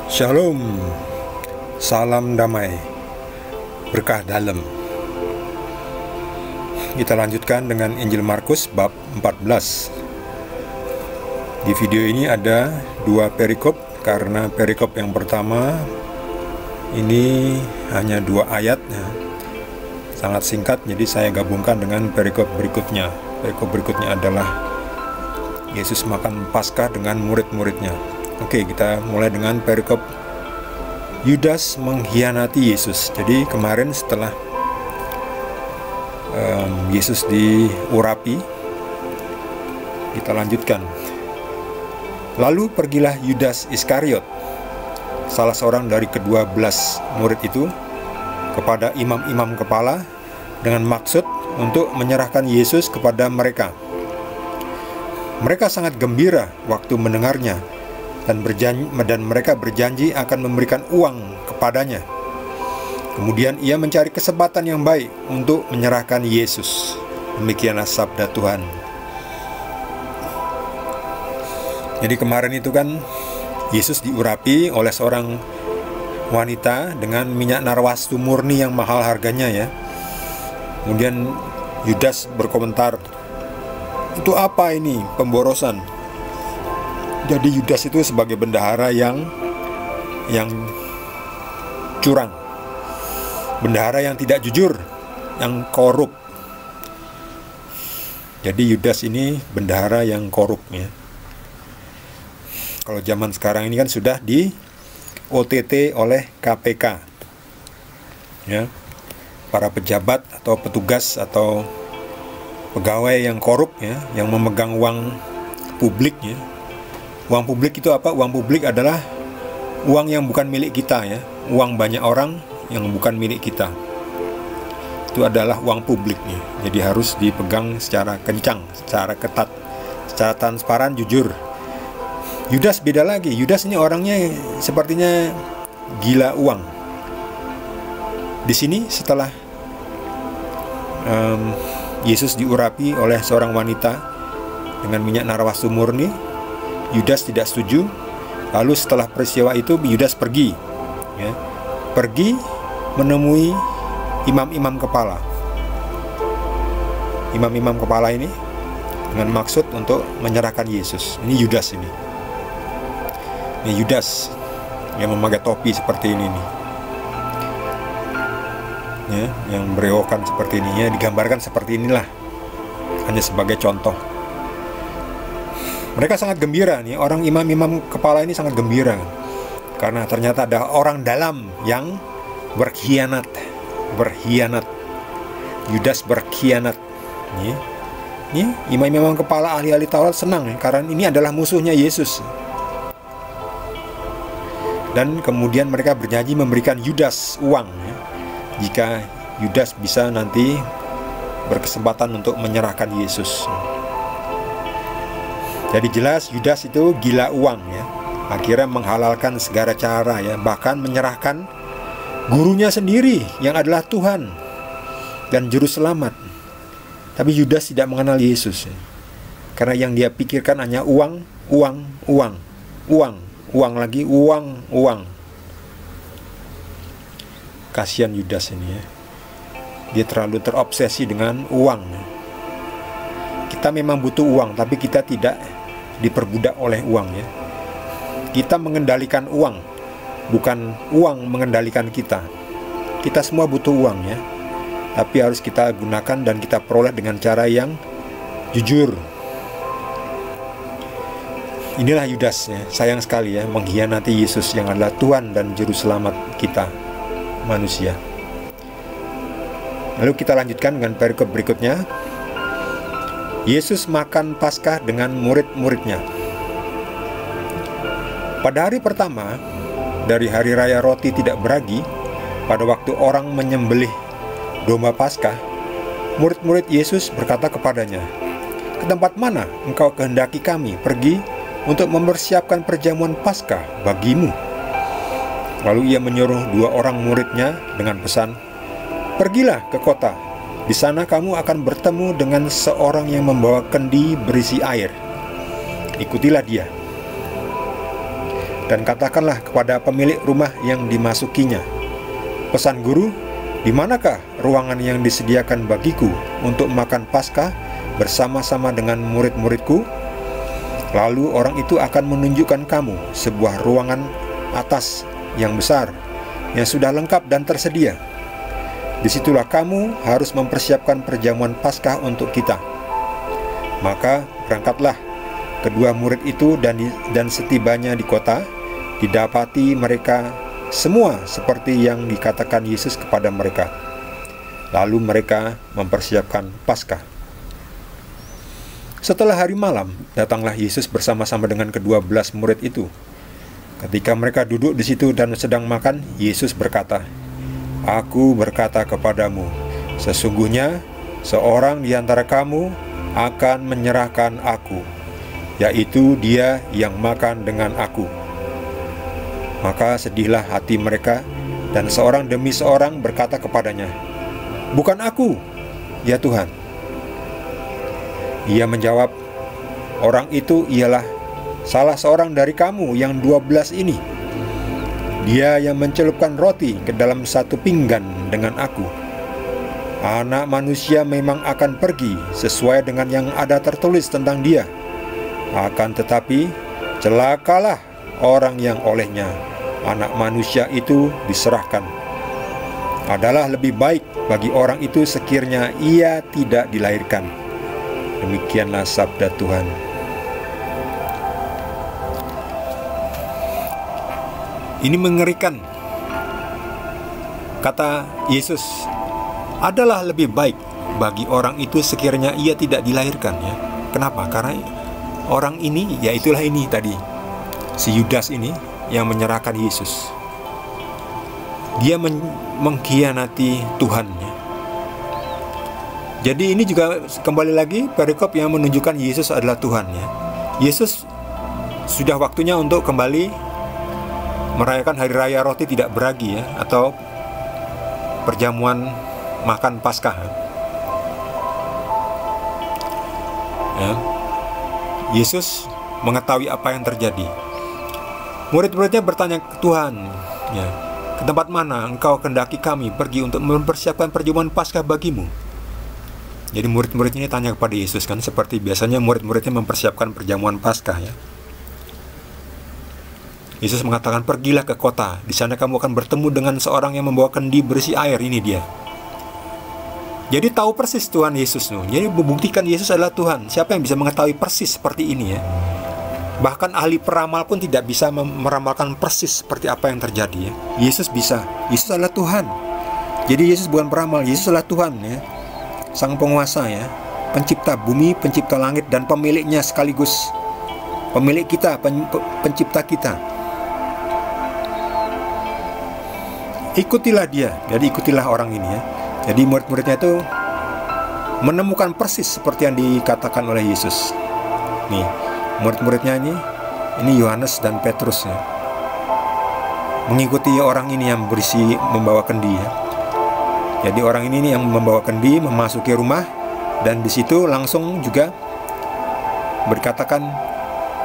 Shalom, salam damai, berkah dalam. Kita lanjutkan dengan Injil Markus bab 14. Di video ini ada dua perikop, karena perikop yang pertama ini hanya 2 ayat, sangat singkat, jadi saya gabungkan dengan perikop berikutnya. Perikop berikutnya adalah Yesus makan Paskah dengan murid-muridnya. Oke, kita mulai dengan perikop Yudas mengkhianati Yesus. Jadi kemarin setelah Yesus diurapi, kita lanjutkan. Lalu pergilah Yudas Iskariot, salah seorang dari ke-12 murid itu, kepada imam-imam kepala dengan maksud untuk menyerahkan Yesus kepada mereka. Mereka sangat gembira waktu mendengarnya, dan mereka berjanji akan memberikan uang kepadanya. Kemudian ia mencari kesempatan yang baik untuk menyerahkan Yesus. Demikianlah sabda Tuhan. Jadi kemarin itu kan Yesus diurapi oleh seorang wanita dengan minyak narwastu murni yang mahal harganya ya. Kemudian Yudas berkomentar, "Itu apa ini? Pemborosan." Jadi Yudas itu sebagai bendahara yang curang, bendahara yang tidak jujur, yang korup. Jadi Yudas ini bendahara yang korup ya. Kalau zaman sekarang ini kan sudah di OTT oleh KPK ya. Para pejabat atau petugas atau pegawai yang korup ya, yang memegang uang publik ya. Uang publik itu apa? Uang publik adalah uang yang bukan milik kita ya. Uang banyak orang yang bukan milik kita. Itu adalah uang publik nih. Jadi harus dipegang secara kencang, secara ketat, secara transparan, jujur. Yudas beda lagi. Yudas ini orangnya sepertinya gila uang. Di sini setelah Yesus diurapi oleh seorang wanita dengan minyak narwastu murni, Yudas tidak setuju. Lalu setelah peristiwa itu Yudas pergi ya. Pergi menemui imam-imam kepala. Imam-imam kepala ini dengan maksud untuk menyerahkan Yesus. Ini Yudas ini. Ini Yudas yang memakai topi seperti ini nih. Ya, yang berewokan seperti ini ya, digambarkan seperti inilah. Hanya sebagai contoh. Mereka sangat gembira nih, orang imam-imam kepala ini sangat gembira karena ternyata ada orang dalam yang berkhianat. Yudas berkhianat. Nih, imam-imam kepala, ahli-ahli Taurat senang ya, karena ini adalah musuhnya Yesus. Dan kemudian mereka berjanji memberikan Yudas uang ya, jika Yudas bisa nanti berkesempatan untuk menyerahkan Yesus. Jadi jelas Yudas itu gila uang ya. Akhirnya menghalalkan segala cara ya, bahkan menyerahkan gurunya sendiri yang adalah Tuhan dan juru selamat. Tapi Yudas tidak mengenal Yesus ya. Karena yang dia pikirkan hanya uang lagi. Kasihan Yudas ini ya. Dia terlalu terobsesi dengan uang ya. Kita memang butuh uang, tapi kita tidak diperbudak oleh uang ya. Kita mengendalikan uang, bukan uang mengendalikan kita. Kita semua butuh uang ya, tapi harus kita gunakan dan kita peroleh dengan cara yang jujur. Inilah Yudas ya, sayang sekali ya, mengkhianati Yesus yang adalah Tuhan dan Juru Selamat kita, manusia. Lalu kita lanjutkan dengan perikop berikutnya. Yesus makan Paskah dengan murid-muridnya. Pada hari pertama dari hari raya roti tidak beragi, pada waktu orang menyembelih domba Paskah, murid-murid Yesus berkata kepadanya, "Ke tempat mana engkau kehendaki kami pergi untuk mempersiapkan perjamuan Paskah bagimu?" Lalu ia menyuruh 2 orang muridnya dengan pesan, "Pergilah ke kota. Di sana kamu akan bertemu dengan seorang yang membawa kendi berisi air. ikutilah dia. Dan katakanlah kepada pemilik rumah yang dimasukinya, pesan guru, di manakah ruangan yang disediakan bagiku untuk makan Paskah bersama-sama dengan murid-muridku? Lalu orang itu akan menunjukkan kamu sebuah ruangan atas yang besar, yang sudah lengkap dan tersedia. Disitulah kamu harus mempersiapkan perjamuan Paskah untuk kita. Maka berangkatlah kedua murid itu, dan setibanya di kota, didapati mereka semua seperti yang dikatakan Yesus kepada mereka. Lalu mereka mempersiapkan Paskah. Setelah hari malam, datanglah Yesus bersama-sama dengan ke-12 murid itu. Ketika mereka duduk di situ dan sedang makan, Yesus berkata, "Aku berkata kepadamu, sesungguhnya seorang di antara kamu akan menyerahkan aku, yaitu dia yang makan dengan aku." Maka sedihlah hati mereka, dan seorang demi seorang berkata kepadanya, "Bukan aku, ya Tuhan." Ia menjawab, "Orang itu ialah salah seorang dari kamu yang 12 ini. Dia yang mencelupkan roti ke dalam satu pinggan dengan aku. Anak manusia memang akan pergi sesuai dengan yang ada tertulis tentang dia. Akan tetapi, celakalah orang yang olehnya Anak manusia itu diserahkan. Adalah lebih baik bagi orang itu sekiranya ia tidak dilahirkan." Demikianlah sabda Tuhan. Ini mengerikan. Kata Yesus, adalah lebih baik bagi orang itu sekiranya ia tidak dilahirkan, ya. Kenapa? Karena orang ini, yaitulah ini tadi, si Yudas ini yang menyerahkan Yesus. Dia mengkhianati Tuhan, ya. Jadi ini juga kembali lagi perikop yang menunjukkan Yesus adalah Tuhan, ya. Yesus sudah waktunya untuk kembali merayakan hari raya roti tidak beragi, ya, atau perjamuan makan Paskah, ya. Yesus mengetahui apa yang terjadi. Murid-muridnya bertanya ke Tuhan, ya, "Ke tempat mana engkau kendaki kami pergi untuk mempersiapkan perjamuan Paskah bagimu?" Jadi murid-murid ini tanya kepada Yesus, kan, seperti biasanya murid-muridnya mempersiapkan perjamuan Paskah, ya. Yesus mengatakan, "Pergilah ke kota, di sana kamu akan bertemu dengan seorang yang membawa kendi berisi air." Ini dia. Jadi tahu persis Tuhan Yesus, jadi membuktikan Yesus adalah Tuhan. Siapa yang bisa mengetahui persis seperti ini, ya? Bahkan ahli peramal pun tidak bisa meramalkan persis seperti apa yang terjadi, ya. Yesus bisa. Yesus adalah Tuhan. Jadi Yesus bukan peramal, Yesus adalah Tuhan, ya. Sang penguasa, ya. Pencipta bumi, pencipta langit, dan pemiliknya sekaligus. Pemilik kita, pencipta kita. Ikutilah dia. Jadi ikutilah orang ini, ya. Jadi murid-muridnya itu menemukan persis seperti yang dikatakan oleh Yesus. Nih, murid-muridnya ini Yohanes dan Petrus, ya, mengikuti orang ini yang berisi membawa kendi, ya. Jadi orang ini yang membawa kendi memasuki rumah, dan di situ langsung juga berkatakan,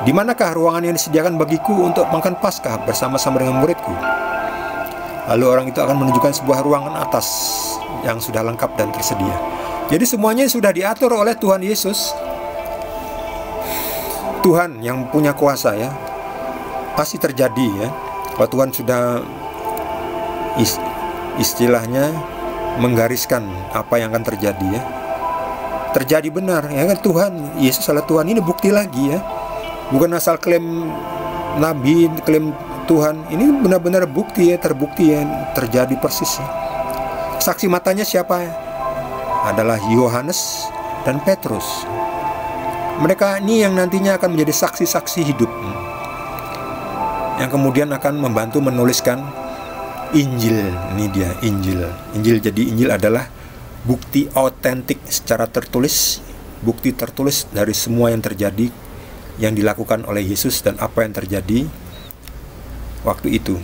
"Di manakah ruangan yang disediakan bagiku untuk makan Paskah bersama-sama dengan muridku?" Lalu orang itu akan menunjukkan sebuah ruangan atas yang sudah lengkap dan tersedia. Jadi semuanya sudah diatur oleh Tuhan Yesus. Tuhan yang punya kuasa, ya. Pasti terjadi, ya. Kalau Tuhan sudah istilahnya menggariskan apa yang akan terjadi, ya, terjadi benar, ya kan. Tuhan Yesus adalah Tuhan. Ini bukti lagi, ya. Bukan asal klaim nabi, klaim Tuhan. Ini benar-benar bukti, ya, terbukti, ya, terjadi persis, ya. Saksi matanya siapa? Adalah Yohanes dan Petrus. Mereka ini yang nantinya akan menjadi saksi-saksi hidup, yang kemudian akan membantu menuliskan Injil. Ini dia, Injil. Jadi Injil adalah bukti autentik secara tertulis, bukti tertulis dari semua yang terjadi, yang dilakukan oleh Yesus dan apa yang terjadi waktu itu,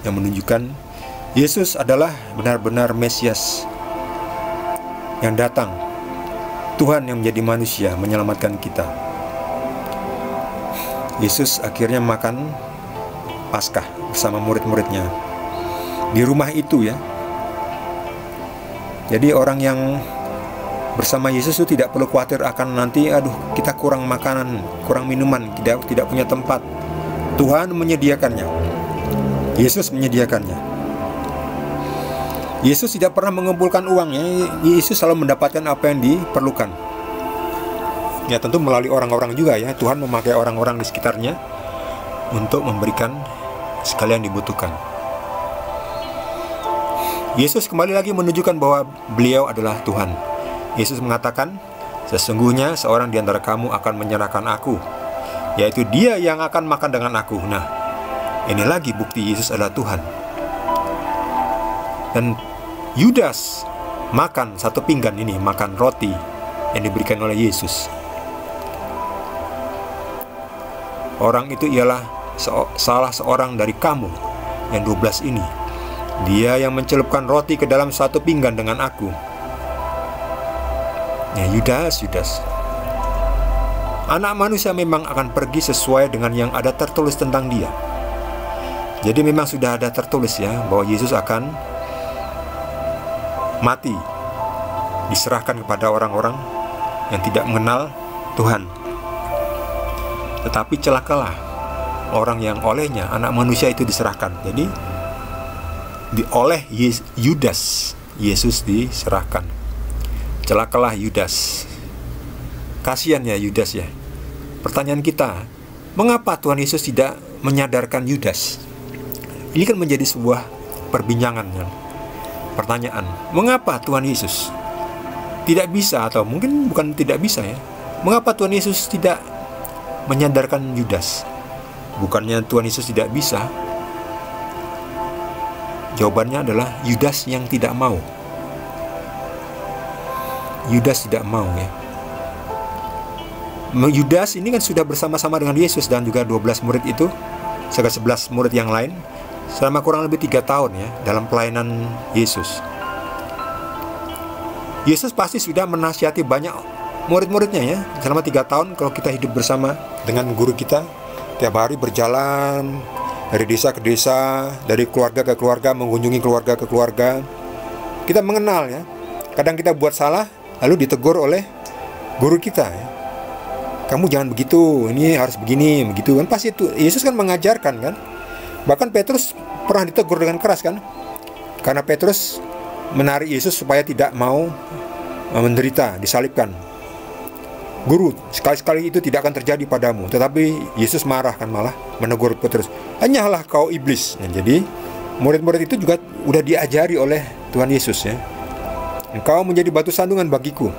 yang menunjukkan Yesus adalah benar-benar Mesias yang datang, Tuhan yang menjadi manusia menyelamatkan kita. Yesus akhirnya makan Paskah bersama murid-muridnya di rumah itu ya. Jadi orang yang bersama Yesus itu tidak perlu khawatir akan nanti kita kurang makanan, kurang minuman, tidak punya tempat. Tuhan menyediakannya. Yesus menyediakannya. Yesus tidak pernah mengumpulkan uangnya. Yesus selalu mendapatkan apa yang diperlukan. Ya tentu melalui orang-orang juga ya. Tuhan memakai orang-orang di sekitarnya untuk memberikan segala yang dibutuhkan. Yesus kembali lagi menunjukkan bahwa beliau adalah Tuhan. Yesus mengatakan, sesungguhnya seorang di antara kamu akan menyerahkan aku, yaitu dia yang akan makan dengan aku. Nah, ini lagi bukti Yesus adalah Tuhan. Dan Yudas makan satu pinggan ini, makan roti yang diberikan oleh Yesus. Orang itu ialah salah seorang dari kamu yang 12 ini. Dia yang mencelupkan roti ke dalam satu pinggan dengan aku. Ya, Yudas. Anak manusia memang akan pergi sesuai dengan yang ada tertulis tentang dia. Jadi memang sudah ada tertulis ya, bahwa Yesus akan mati, diserahkan kepada orang-orang yang tidak mengenal Tuhan. Tetapi celakalah orang yang olehnya anak manusia itu diserahkan. Jadi oleh Yudas Yesus diserahkan. Celakalah Yudas. Kasihan ya Yudas ya. Pertanyaan kita, mengapa Tuhan Yesus tidak menyadarkan Yudas? Ini kan menjadi sebuah perbincangan ya. Pertanyaan, mengapa Tuhan Yesus tidak bisa, atau mungkin bukan tidak bisa ya, mengapa Tuhan Yesus tidak menyadarkan Yudas? Bukannya Tuhan Yesus tidak bisa. Jawabannya adalah Yudas yang tidak mau. Yudas tidak mau ya. Yudas ini kan sudah bersama-sama dengan Yesus dan juga 12 murid itu, serta 11 murid yang lain, selama kurang lebih 3 tahun ya, dalam pelayanan Yesus. Yesus pasti sudah menasihati banyak murid-muridnya ya, selama 3 tahun. Kalau kita hidup bersama dengan guru kita, tiap hari berjalan dari desa ke desa, dari keluarga ke keluarga, mengunjungi keluarga ke keluarga, kita mengenal ya. Kadang kita buat salah, lalu ditegur oleh guru kita ya. Kamu jangan begitu, ini harus begini, begitu kan. Pasti itu Yesus kan mengajarkan kan. Bahkan Petrus pernah ditegur dengan keras kan, karena Petrus menarik Yesus supaya tidak mau menderita, disalibkan. Guru, sekali-sekali itu tidak akan terjadi padamu. Tetapi Yesus marah kan, malah menegur Petrus, hanyalah kau iblis. Nah, jadi murid-murid itu juga udah diajari oleh Tuhan Yesus ya. Engkau menjadi batu sandungan bagiku.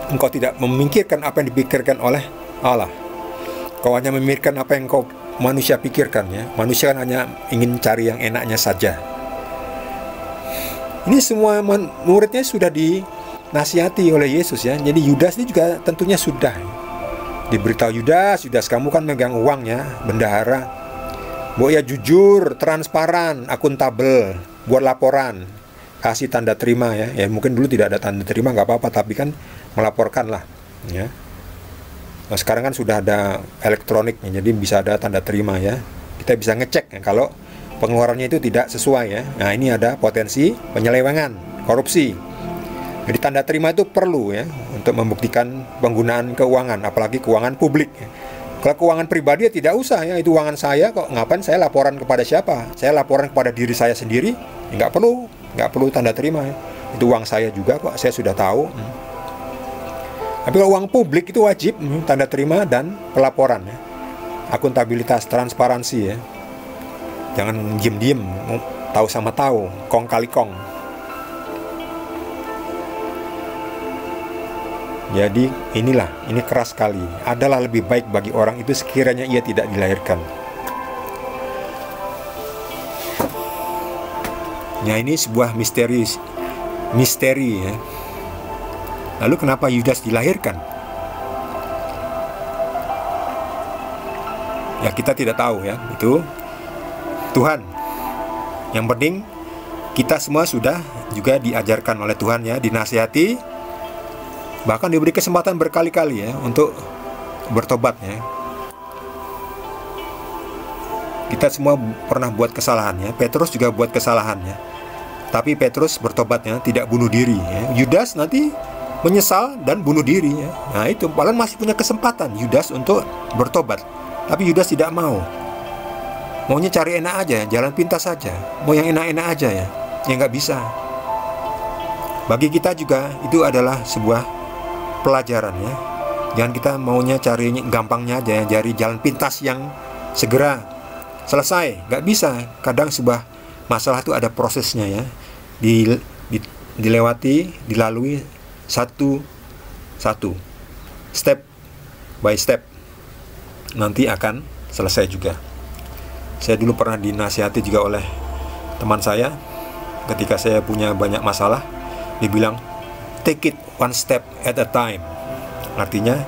Engkau tidak memikirkan apa yang dipikirkan oleh Allah. Kau hanya memikirkan apa yang kau manusia pikirkan ya. Manusia kan hanya ingin cari yang enaknya saja. Ini semua muridnya sudah dinasihati oleh Yesus ya. Jadi Yudas ini juga tentunya sudah diberitahu, Yudas, kamu kan megang uang ya, bendahara. Ya jujur, transparan, akuntabel, buat laporan, kasih tanda terima ya. Ya mungkin dulu tidak ada tanda terima, nggak apa-apa, tapi kan melaporkan lah ya. Nah, sekarang kan sudah ada elektronik ya, jadi bisa ada tanda terima ya. Kita bisa ngecek ya, kalau pengeluarannya itu tidak sesuai ya. Nah ini ada potensi penyelewengan, korupsi. Jadi tanda terima itu perlu ya, untuk membuktikan penggunaan keuangan, apalagi keuangan publik ya. Kalau keuangan pribadi ya tidak usah ya, itu uangan saya kok, ngapain saya laporan kepada siapa? Saya laporan kepada diri saya sendiri, ya nggak perlu tanda terima ya. Itu uang saya juga kok, saya sudah tahu. Tapi kalau uang publik itu wajib tanda terima dan pelaporan ya. Akuntabilitas, transparansi ya. Jangan diem-diem, tahu sama tahu, kong kali kong. Jadi ini keras sekali. Adalah lebih baik bagi orang itu sekiranya ia tidak dilahirkan. Ya ini sebuah misteri ya. Lalu kenapa Yudas dilahirkan? Ya kita tidak tahu ya, itu Tuhan. Yang penting kita semua sudah juga diajarkan oleh Tuhan ya, dinasihati, bahkan diberi kesempatan berkali-kali ya untuk bertobat ya. Kita semua pernah buat kesalahan ya. Petrus juga buat kesalahan ya. Tapi Petrus bertobatnya, tidak bunuh diri ya. Yudas nanti menyesal dan bunuh diri ya. Nah itu, padahal masih punya kesempatan Yudas untuk bertobat. Tapi Yudas tidak mau. Maunya cari enak aja, jalan pintas saja. Mau yang enak-enak aja ya. Ya nggak bisa. Bagi kita juga itu adalah sebuah pelajaran ya. Jangan kita maunya cari gampangnya aja ya, cari jalan pintas yang segera selesai. Nggak bisa. Kadang sebuah masalah itu ada prosesnya ya. Dilewati, dilalui satu, step by step, nanti akan selesai juga. Saya dulu pernah dinasihati juga oleh teman saya ketika saya punya banyak masalah. Dia bilang, take it one step at a time. Artinya,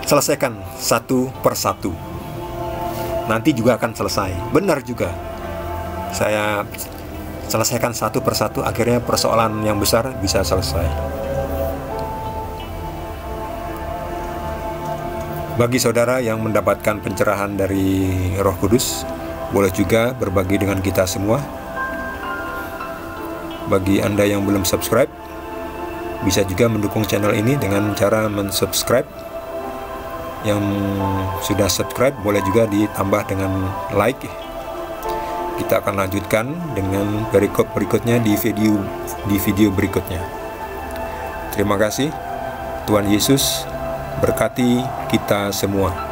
selesaikan satu persatu, nanti juga akan selesai. Benar juga. Saya selesaikan satu persatu, akhirnya persoalan yang besar bisa selesai. Bagi saudara yang mendapatkan pencerahan dari Roh Kudus, boleh juga berbagi dengan kita semua. Bagi Anda yang belum subscribe, bisa juga mendukung channel ini dengan cara mensubscribe. Yang sudah subscribe boleh juga ditambah dengan like. Kita akan lanjutkan dengan perikop berikutnya di video berikutnya. Terima kasih. Tuhan Yesus berkati kita semua.